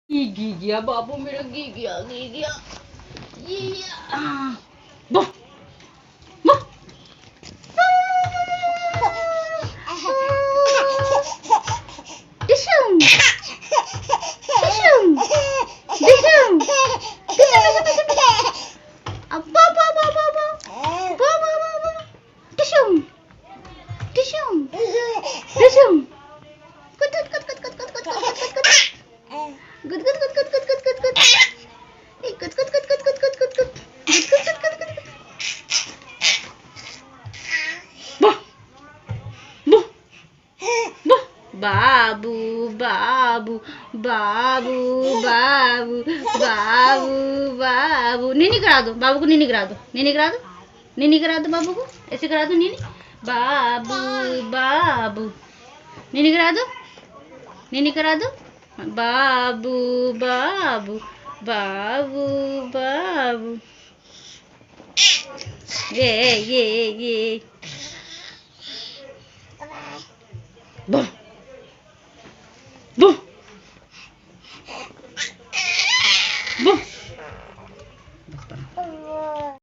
गया बाबू मेरा, गया ये वाह वाह डिशम डिशम डिशम अब्बा बाबा बाबा बाबा बाबा डिशम डिशम डिशम कुत कुत कुत कुत कुत कुत कुत कुत good good good good good good good good good good good good good good good वाह वाह वाह बाबू बाबू बाबू बाबू बाबू बाबू नीनी करा दो बाबू को, नीनी करा दो, नीनी करा दो, नीनी करा दो बाबू को, ऐसे करा दो नीनी, बाबू बाबू नीनी करा दो, नीनी करा दो, बाबू बाबू बाबू बाबू ये वाह